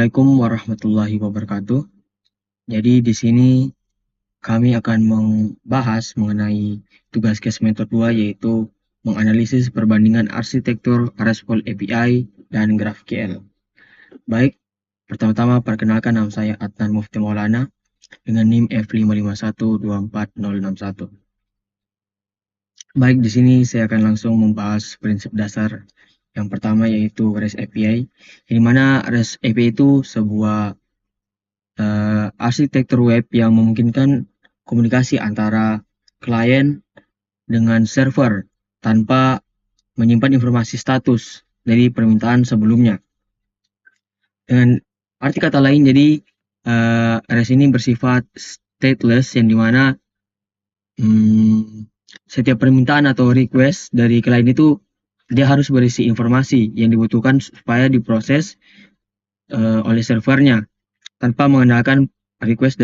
Assalamualaikum warahmatullahi wabarakatuh. Jadi di sini kami akan membahas mengenai tugas case method 2 yaitu menganalisis perbandingan arsitektur RESTful API dan GraphQL. Baik, pertama-tama perkenalkan nama saya Adnan Mufti Maulana dengan NIM F551246061. Baik, di sini saya akan langsung membahas prinsip dasar. Yang pertama yaitu REST API, di mana REST API itu sebuah arsitektur web yang memungkinkan komunikasi antara klien dengan server tanpa menyimpan informasi status dari permintaan sebelumnya. Dengan arti kata lain, jadi REST ini bersifat stateless yang dimana setiap permintaan atau request dari klien itu dia harus berisi informasi yang dibutuhkan supaya diproses oleh servernya tanpa mengandalkan request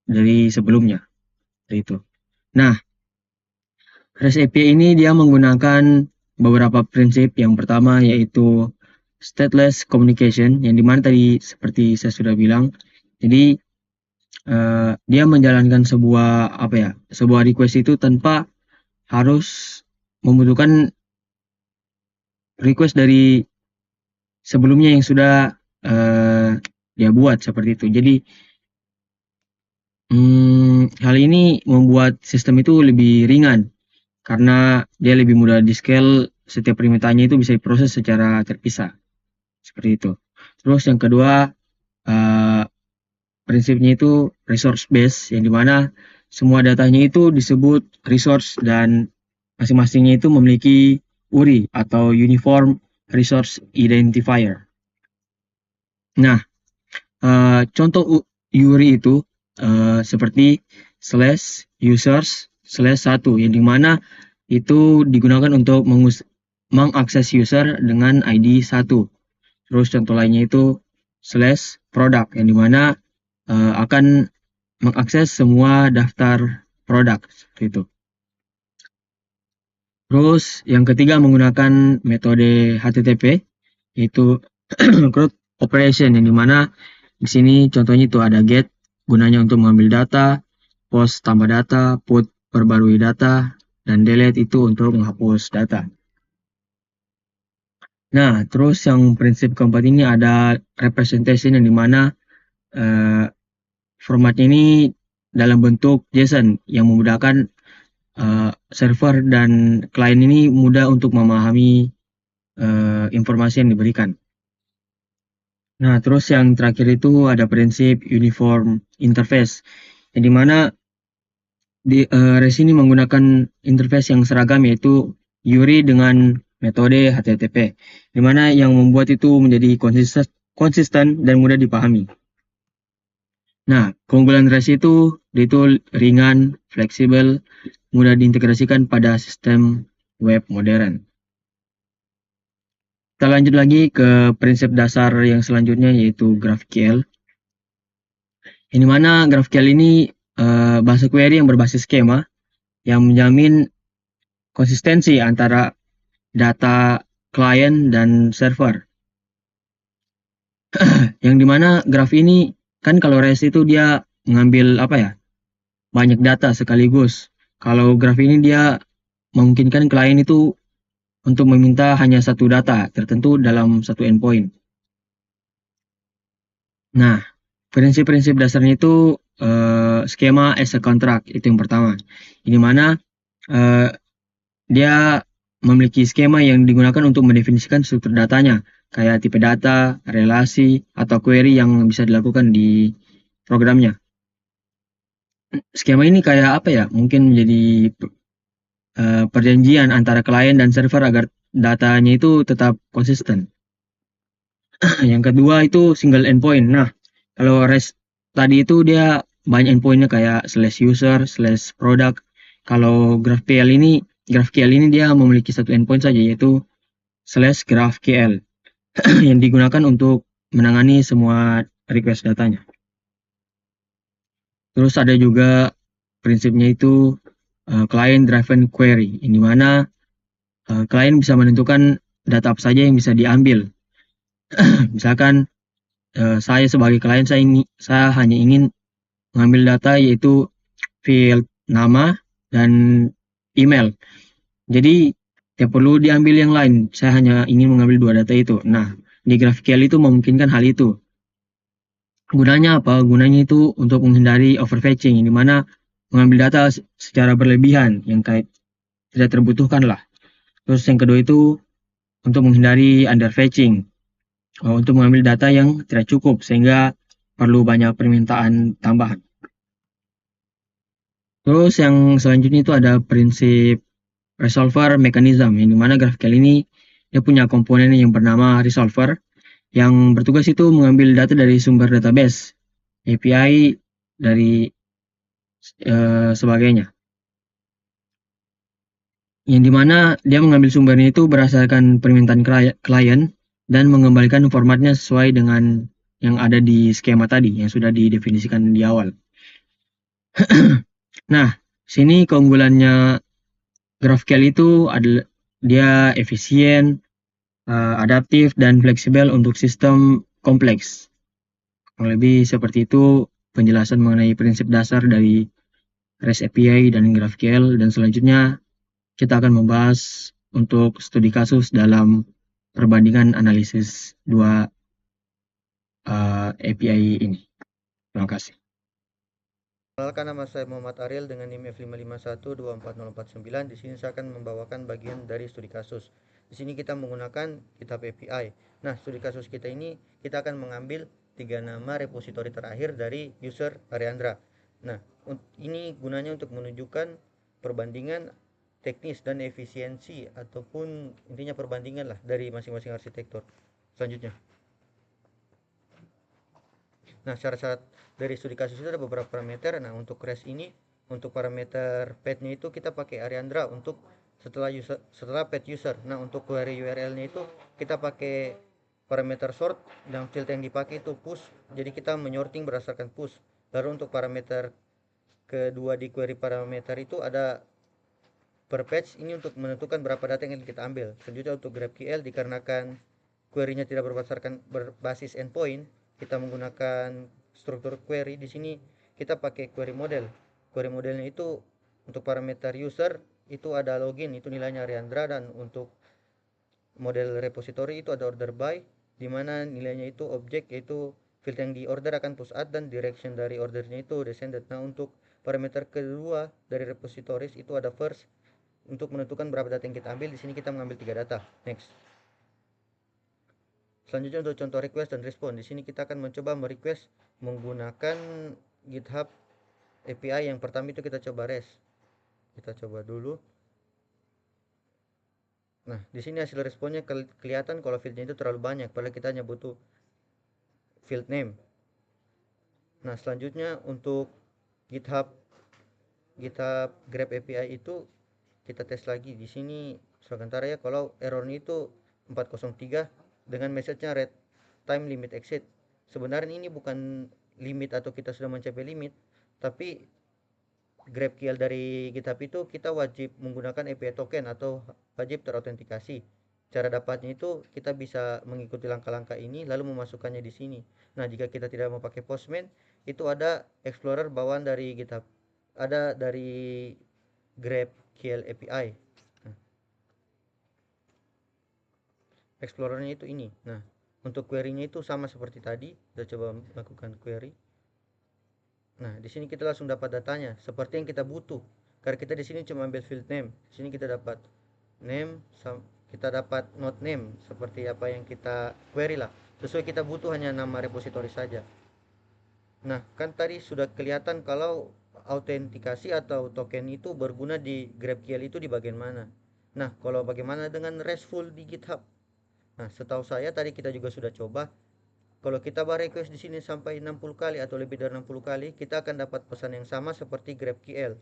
dari sebelumnya. Itu. Nah, REST API ini dia menggunakan beberapa prinsip. Yang pertama yaitu stateless communication, yang dimana tadi seperti saya sudah bilang. Jadi dia menjalankan sebuah request itu tanpa harus membutuhkan request dari sebelumnya yang sudah dia buat seperti itu. Jadi hal ini membuat sistem itu lebih ringan karena dia lebih mudah di scale, setiap permintaannya itu bisa diproses secara terpisah seperti itu. Terus yang kedua prinsipnya itu resource based, yang dimana semua datanya itu disebut resource dan masing-masingnya itu memiliki URI atau Uniform Resource Identifier. Nah, contoh URI itu seperti /users/1, yang dimana itu digunakan untuk mengakses user dengan ID 1. Terus contoh lainnya itu /product, yang dimana akan mengakses semua daftar produk seperti itu. Terus yang ketiga menggunakan metode HTTP, yaitu CRUD operation, yang dimana di sini contohnya itu ada get, gunanya untuk mengambil data, post tambah data, put perbarui data, dan delete itu untuk menghapus data. Nah, terus yang prinsip keempat ini ada representation, yang dimana formatnya ini dalam bentuk JSON yang memudahkan server dan klien ini mudah untuk memahami informasi yang diberikan. Nah, terus yang terakhir itu ada prinsip uniform interface, yang dimana REST ini menggunakan interface yang seragam yaitu URI dengan metode HTTP, dimana yang membuat itu menjadi konsisten dan mudah dipahami. Nah, keunggulan REST itu ringan, fleksibel, mudah diintegrasikan pada sistem web modern. Kita lanjut lagi ke prinsip dasar yang selanjutnya yaitu GraphQL. Yang dimana GraphQL ini bahasa query yang berbasis skema yang menjamin konsistensi antara data klien dan server. Yang dimana graph ini kan kalau REST itu dia mengambil banyak data sekaligus. Kalau graph ini dia memungkinkan klien itu untuk meminta hanya satu data tertentu dalam satu endpoint. Nah, prinsip-prinsip dasarnya itu skema as a contract, itu yang pertama. Ini mana dia memiliki skema yang digunakan untuk mendefinisikan struktur datanya, kayak tipe data, relasi, atau query yang bisa dilakukan di programnya. Skema ini kayak mungkin menjadi perjanjian antara klien dan server agar datanya itu tetap konsisten. Yang kedua itu single endpoint. Nah, kalau REST tadi itu dia banyak endpointnya kayak /user, /product. Kalau GraphQL ini dia memiliki satu endpoint saja yaitu /GraphQL yang digunakan untuk menangani semua request datanya. Terus ada juga prinsipnya itu client driven query, yang dimana klien bisa menentukan data apa saja yang bisa diambil. Misalkan saya sebagai klien saya hanya ingin mengambil data yaitu field nama dan email. Jadi tidak perlu diambil yang lain. Saya hanya ingin mengambil dua data itu. Nah, di GraphQL itu memungkinkan hal itu. Gunanya apa? Gunanya itu untuk menghindari overfetching, di mana mengambil data secara berlebihan yang kayak tidak terbutuhkan lah. Terus yang kedua itu untuk menghindari underfetching, untuk mengambil data yang tidak cukup sehingga perlu banyak permintaan tambahan. Terus yang selanjutnya itu ada prinsip resolver mechanism, yang dimana GraphQL ini dia punya komponen yang bernama resolver yang bertugas itu mengambil data dari sumber database, API, dari sebagainya. Yang dimana dia mengambil sumbernya itu berdasarkan permintaan klien dan mengembalikan formatnya sesuai dengan yang ada di skema tadi yang sudah didefinisikan di awal. Nah, sini keunggulannya GraphQL itu adalah dia efisien, adaptif, dan fleksibel untuk sistem kompleks. Kurang lebih seperti itu penjelasan mengenai prinsip dasar dari REST API dan GraphQL, dan selanjutnya kita akan membahas untuk studi kasus dalam perbandingan analisis dua API ini. Terima kasih. Perkenalkan, nama saya Muhammad Ariel dengan NIM F551240449. Di sini saya akan membawakan bagian dari studi kasus. Di sini kita menggunakan GitHub API. Nah, studi kasus kita ini kita akan mengambil 3 nama repositori terakhir dari user Ariandra. Nah, ini gunanya untuk menunjukkan perbandingan teknis dan efisiensi ataupun intinya perbandingan lah dari masing-masing arsitektur. Selanjutnya. Nah, syarat-syarat dari studi kasus itu ada beberapa parameter. Nah, untuk REST ini, untuk parameter path-nya itu kita pakai Ariandra untuk setelah path user. Nah, untuk query URL-nya itu kita pakai parameter sort dan field yang dipakai itu push. Jadi kita menyorting berdasarkan push. Lalu untuk parameter kedua di query parameter itu ada per page, ini untuk menentukan berapa data yang kita ambil. Selanjutnya untuk GraphQL dikarenakan query-nya tidak berbasis endpoint, kita menggunakan struktur query. Di sini kita pakai query model. Query modelnya itu untuk parameter user itu ada login, itu nilainya Ariandra, dan untuk model repository itu ada order by, di mana nilainya itu objek, yaitu field yang di order akan push add dan direction dari ordernya itu descended. Nah, untuk parameter kedua dari repositories itu ada first, untuk menentukan berapa data yang kita ambil. Di sini kita mengambil 3 data. Next. Selanjutnya untuk contoh request dan respon. Di sini kita akan mencoba merequest menggunakan GitHub API. Yang pertama itu kita coba REST. Kita coba dulu. Nah, di sini hasil responnya kelihatan kalau fieldnya itu terlalu banyak, padahal kita hanya butuh field name. Nah, selanjutnya untuk GitHub Grab API itu kita tes lagi. Di sini sementara ya, kalau errornya itu 403 dengan message-nya red time limit exit. Sebenarnya ini bukan limit atau kita sudah mencapai limit, tapi GraphQL dari GitHub itu kita wajib menggunakan API token atau wajib terautentikasi. Cara dapatnya itu kita bisa mengikuti langkah-langkah ini lalu memasukkannya di sini. Nah, jika kita tidak mau pakai Postman, itu ada Explorer bawaan dari GitHub. Ada dari GraphQL API. Nah, Explorernya itu ini. Nah, untuk query-nya itu sama seperti tadi. Kita coba lakukan query. Nah, di sini kita langsung dapat datanya seperti yang kita butuh. Karena kita di sini cuma ambil field name. Di sini kita dapat name, kita dapat not name seperti apa yang kita query lah. Sesuai kita butuh hanya nama repository saja. Nah, kan tadi sudah kelihatan kalau autentikasi atau token itu berguna di GraphQL itu di bagian mana. Nah, kalau bagaimana dengan RESTful di GitHub? Nah, setahu saya tadi kita juga sudah coba. Kalau kita request di sini sampai 60 kali atau lebih dari 60 kali, kita akan dapat pesan yang sama seperti GraphQL,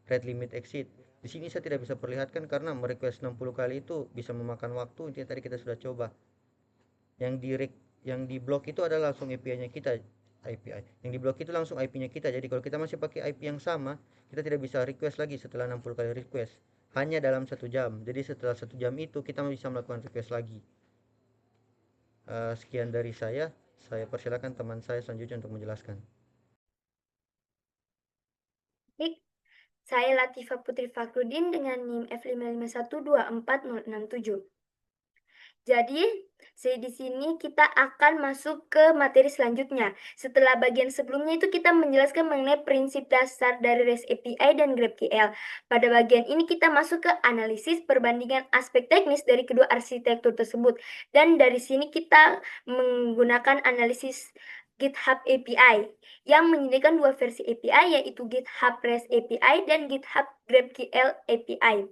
rate limit exit. Di sini saya tidak bisa perlihatkan karena merequest 60 kali itu bisa memakan waktu. Ini tadi kita sudah coba. Yang di blok itu adalah langsung API-nya kita, API. Yang di blok itu langsung IP-nya kita. Jadi kalau kita masih pakai IP yang sama, kita tidak bisa request lagi setelah 60 kali request. Hanya dalam 1 jam. Jadi setelah 1 jam itu kita bisa melakukan request lagi. Sekian dari saya. Saya persilakan teman saya selanjutnya untuk menjelaskan. Baik, saya Latifah Putri Fakrudin dengan NIM F55124067. Jadi, di sini kita akan masuk ke materi selanjutnya. Setelah bagian sebelumnya itu kita menjelaskan mengenai prinsip dasar dari REST API dan GraphQL. Pada bagian ini kita masuk ke analisis perbandingan aspek teknis dari kedua arsitektur tersebut. Dan dari sini kita menggunakan analisis GitHub API yang menyediakan dua versi API, yaitu GitHub REST API dan GitHub GraphQL API.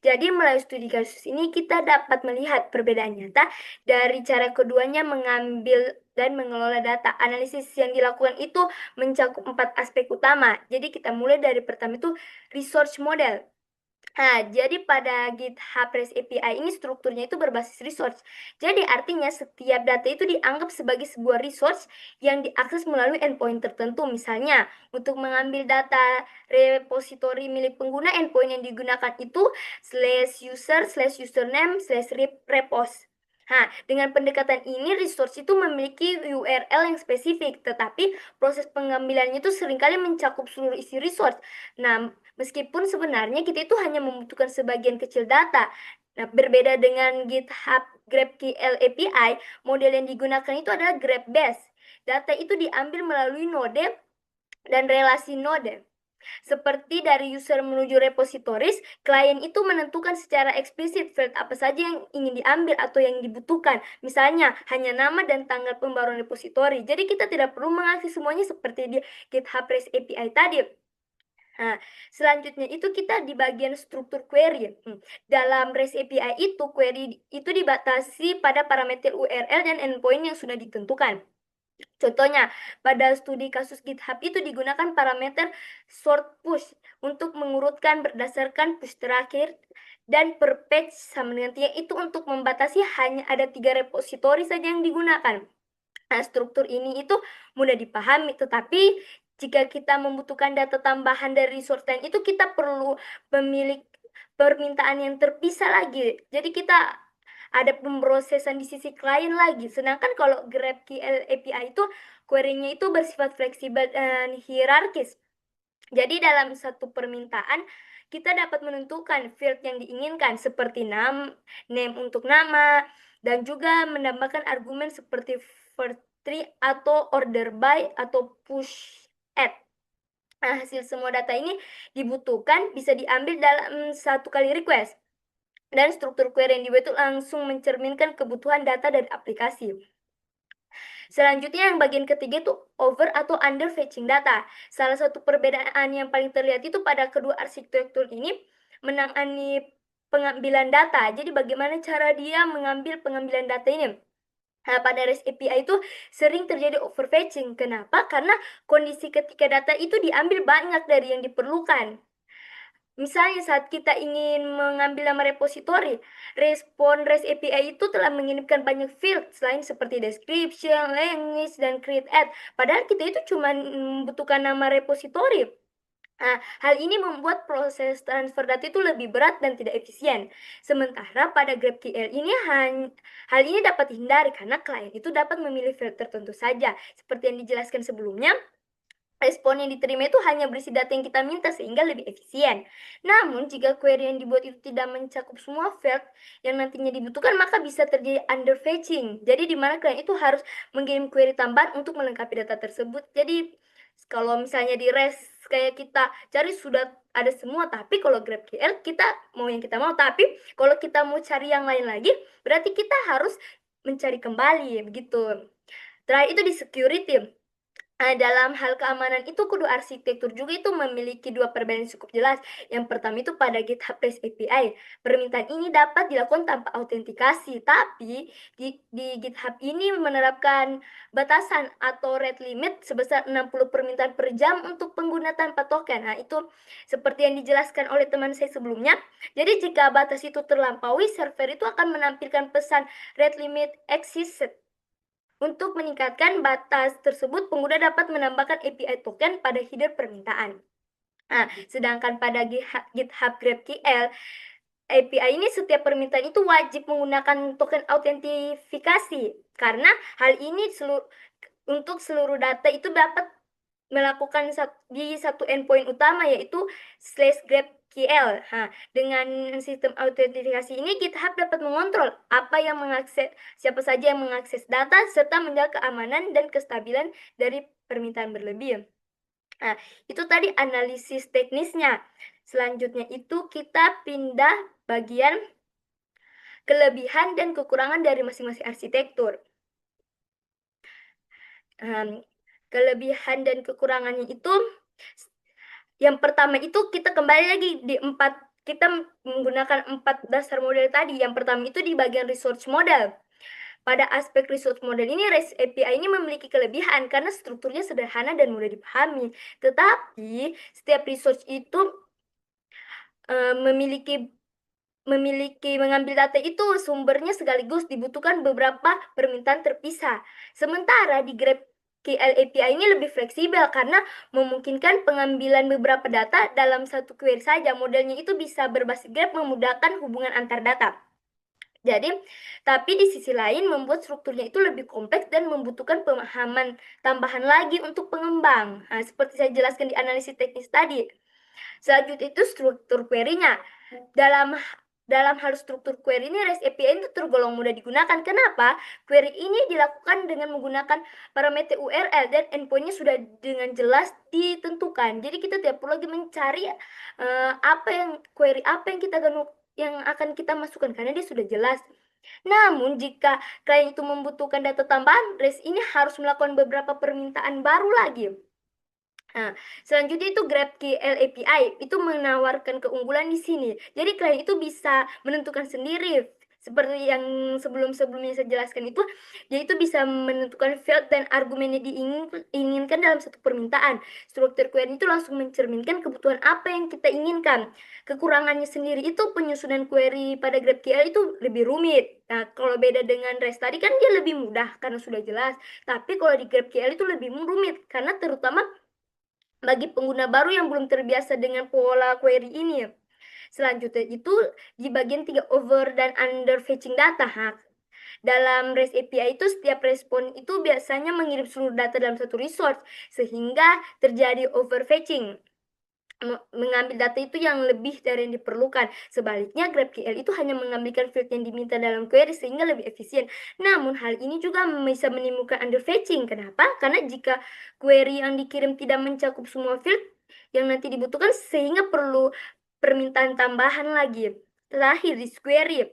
Jadi melalui studi kasus ini kita dapat melihat perbedaan nyata dari cara keduanya mengambil dan mengelola data. Analisis yang dilakukan itu mencakup 4 aspek utama. Jadi kita mulai dari pertama itu resource model. Nah, jadi pada GitHub REST API ini strukturnya itu berbasis resource. Jadi artinya setiap data itu dianggap sebagai sebuah resource yang diakses melalui endpoint tertentu. Misalnya, untuk mengambil data repository milik pengguna, endpoint yang digunakan itu /user/username/repos. Nah, dengan pendekatan ini resource itu memiliki URL yang spesifik, tetapi proses pengambilannya itu seringkali mencakup seluruh isi resource. Nah, meskipun sebenarnya kita itu hanya membutuhkan sebagian kecil data. Nah, berbeda dengan GitHub GraphQL API, model yang digunakan itu adalah graph based. Data itu diambil melalui node dan relasi node. Seperti dari user menuju repositories, klien itu menentukan secara eksplisit field apa saja yang ingin diambil atau yang dibutuhkan. Misalnya, hanya nama dan tanggal pembaruan repositori. Jadi kita tidak perlu mengakses semuanya seperti di GitHub REST API tadi. Nah, selanjutnya itu kita di bagian struktur query. Dalam REST API itu, query itu dibatasi pada parameter URL dan endpoint yang sudah ditentukan. Contohnya, pada studi kasus GitHub itu digunakan parameter sort push untuk mengurutkan berdasarkan push terakhir dan per page sama dengan tiang itu untuk membatasi hanya ada 3 repositori saja yang digunakan. Nah, struktur ini itu mudah dipahami, tetapi jika kita membutuhkan data tambahan dari resource lain itu kita perlu memiliki permintaan yang terpisah lagi. Jadi kita ada pemrosesan di sisi klien lagi. Sedangkan kalau GraphQL API itu query-nya itu bersifat fleksibel dan hierarkis. Jadi dalam satu permintaan kita dapat menentukan field yang diinginkan seperti name untuk nama dan juga menambahkan argumen seperti for tree atau order by atau push add. Nah, hasil semua data ini dibutuhkan bisa diambil dalam satu kali request. Dan struktur query yang dibuat itu langsung mencerminkan kebutuhan data dari aplikasi. Selanjutnya yang bagian ketiga itu over atau under fetching data. Salah satu perbedaan yang paling terlihat itu pada kedua arsitektur ini menangani pengambilan data. Jadi bagaimana cara dia mengambil pengambilan data ini? Nah, pada REST API itu sering terjadi overfetching. Kenapa? Karena kondisi ketika data itu diambil banyak dari yang diperlukan. Misalnya saat kita ingin mengambil nama repositori, respon REST API itu telah mengirimkan banyak field selain seperti description, language, dan create add. Padahal kita itu cuma membutuhkan nama repositori. Nah, hal ini membuat proses transfer data itu lebih berat dan tidak efisien. Sementara pada GraphQL ini hal ini dapat dihindari karena klien itu dapat memilih field tertentu saja. Seperti yang dijelaskan sebelumnya, respon yang diterima itu hanya berisi data yang kita minta sehingga lebih efisien. Namun, jika query yang dibuat itu tidak mencakup semua field yang nantinya dibutuhkan, maka bisa terjadi underfetching. Jadi, di mana klien itu harus mengirim query tambahan untuk melengkapi data tersebut. Jadi, kalau misalnya di REST kayak kita cari sudah ada semua, tapi kalau GraphQL kita mau yang kita mau, tapi kalau kita mau cari yang lain lagi, berarti kita harus mencari kembali, begitu. Terakhir itu di security. Dalam hal keamanan itu kedua arsitektur juga itu memiliki dua perbedaan cukup jelas. Yang pertama itu pada GitHub REST API. Permintaan ini dapat dilakukan tanpa autentikasi, tapi di GitHub ini menerapkan batasan atau rate limit sebesar 60 permintaan per jam untuk pengguna tanpa token. Nah, itu seperti yang dijelaskan oleh teman saya sebelumnya. Jadi jika batas itu terlampaui, server itu akan menampilkan pesan rate limit exceeded. Untuk meningkatkan batas tersebut, pengguna dapat menambahkan API token pada header permintaan. Nah, sedangkan pada GitHub GraphQL API ini setiap permintaan itu wajib menggunakan token autentifikasi. Karena hal ini untuk seluruh data itu dapat melakukan di satu endpoint utama, yaitu /GraphQL. Dengan sistem autentifikasi ini GitHub dapat mengontrol siapa saja yang mengakses data serta menjaga keamanan dan kestabilan dari permintaan berlebih. Itu tadi analisis teknisnya. Selanjutnya itu kita pindah bagian kelebihan dan kekurangan dari masing-masing arsitektur. Kelebihan dan kekurangannya itu, yang pertama itu kita kembali lagi kita menggunakan 4 dasar model tadi. Yang pertama itu di bagian resource model. Pada aspek resource model ini, REST API ini memiliki kelebihan karena strukturnya sederhana dan mudah dipahami. Tetapi setiap resource itu mengambil data itu sumbernya sekaligus dibutuhkan beberapa permintaan terpisah. Sementara di GraphQL API ini lebih fleksibel karena memungkinkan pengambilan beberapa data dalam satu query saja. Modelnya itu bisa berbasis graph, memudahkan hubungan antar data. Tapi di sisi lain membuat strukturnya itu lebih kompleks dan membutuhkan pemahaman tambahan lagi untuk pengembang. Seperti saya jelaskan di analisis teknis tadi. Selanjutnya itu struktur query-nya. Dalam hal struktur query ini, REST API itu tergolong mudah digunakan. Kenapa? Query ini dilakukan dengan menggunakan parameter URL dan endpoint-nya sudah dengan jelas ditentukan. Jadi kita tidak perlu lagi mencari query apa yang akan kita masukkan karena dia sudah jelas. Namun jika klien itu membutuhkan data tambahan, REST ini harus melakukan beberapa permintaan baru lagi. Selanjutnya itu GraphQL API itu menawarkan keunggulan di sini. Jadi klien itu bisa menentukan sendiri, seperti yang sebelumnya saya jelaskan itu, dia itu bisa menentukan field dan argumen yang diinginkan dalam satu permintaan. Struktur query itu langsung mencerminkan kebutuhan apa yang kita inginkan. Kekurangannya sendiri itu penyusunan query pada GraphQL itu lebih rumit. Kalau beda dengan REST tadi kan dia lebih mudah karena sudah jelas. Tapi kalau di GraphQL itu lebih rumit karena terutama bagi pengguna baru yang belum terbiasa dengan pola query ini. Selanjutnya itu di bagian 3, over dan under fetching data. Dalam REST API itu setiap respon itu biasanya mengirim seluruh data dalam satu resource sehingga terjadi overfetching, mengambil data itu yang lebih dari yang diperlukan. Sebaliknya GraphQL itu hanya mengambilkan field yang diminta dalam query sehingga lebih efisien. Namun hal ini juga bisa menimbulkan underfetching. Kenapa? Karena jika query yang dikirim tidak mencakup semua field yang nanti dibutuhkan sehingga perlu permintaan tambahan lagi. Terakhir di security.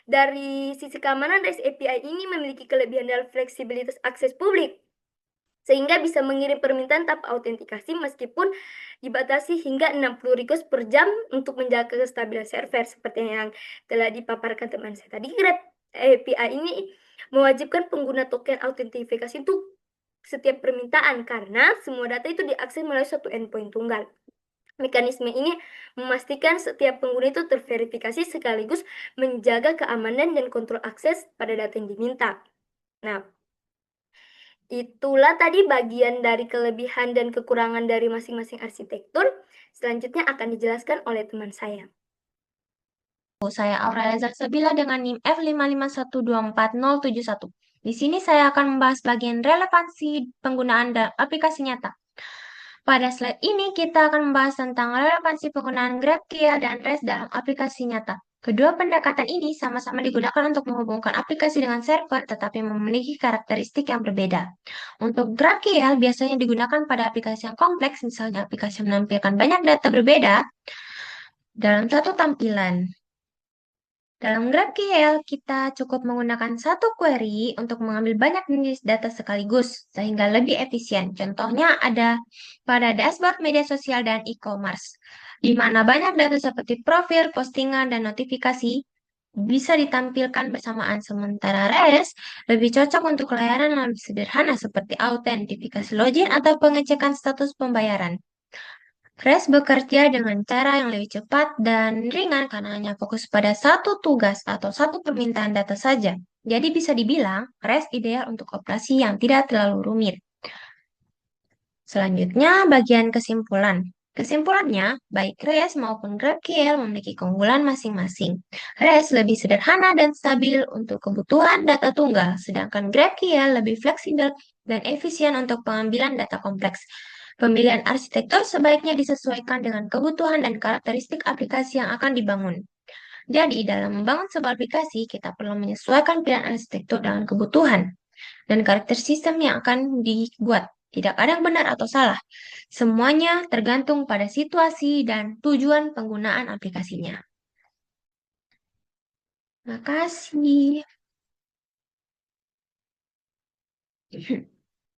Dari sisi keamanan, REST API ini memiliki kelebihan dalam fleksibilitas akses publik, sehingga bisa mengirim permintaan tanpa autentikasi meskipun dibatasi hingga 60 request per jam untuk menjaga kestabilan server seperti yang telah dipaparkan teman saya tadi. Grab API ini mewajibkan pengguna token autentifikasi untuk setiap permintaan karena semua data itu diakses melalui satu endpoint tunggal. Mekanisme ini memastikan setiap pengguna itu terverifikasi sekaligus menjaga keamanan dan kontrol akses pada data yang diminta. Itulah tadi bagian dari kelebihan dan kekurangan dari masing-masing arsitektur. Selanjutnya akan dijelaskan oleh teman saya. Saya Aurelia Zarsabila dengan NIM F551244071. Di sini saya akan membahas bagian relevansi penggunaan aplikasi nyata. Pada slide ini kita akan membahas tentang relevansi penggunaan GraphQL dan REST dalam aplikasi nyata. Kedua pendekatan ini sama-sama digunakan untuk menghubungkan aplikasi dengan server, tetapi memiliki karakteristik yang berbeda. Untuk GraphQL biasanya digunakan pada aplikasi yang kompleks, misalnya aplikasi yang menampilkan banyak data berbeda dalam satu tampilan. Dalam GraphQL, kita cukup menggunakan satu query untuk mengambil banyak jenis data sekaligus, sehingga lebih efisien. Contohnya ada pada dashboard media sosial dan e-commerce, di mana banyak data seperti profil, postingan, dan notifikasi bisa ditampilkan bersamaan. Sementara REST lebih cocok untuk layanan lebih sederhana seperti autentifikasi login atau pengecekan status pembayaran. REST bekerja dengan cara yang lebih cepat dan ringan karena hanya fokus pada satu tugas atau satu permintaan data saja. Jadi bisa dibilang REST ideal untuk operasi yang tidak terlalu rumit. Selanjutnya bagian kesimpulan. Kesimpulannya, baik REST maupun GraphQL memiliki keunggulan masing-masing. REST lebih sederhana dan stabil untuk kebutuhan data tunggal, sedangkan GraphQL lebih fleksibel dan efisien untuk pengambilan data kompleks. Pemilihan arsitektur sebaiknya disesuaikan dengan kebutuhan dan karakteristik aplikasi yang akan dibangun. Jadi, dalam membangun sebuah aplikasi, kita perlu menyesuaikan pilihan arsitektur dengan kebutuhan dan karakter sistem yang akan dibuat. Tidak ada yang benar atau salah. Semuanya tergantung pada situasi dan tujuan penggunaan aplikasinya. Terima kasih.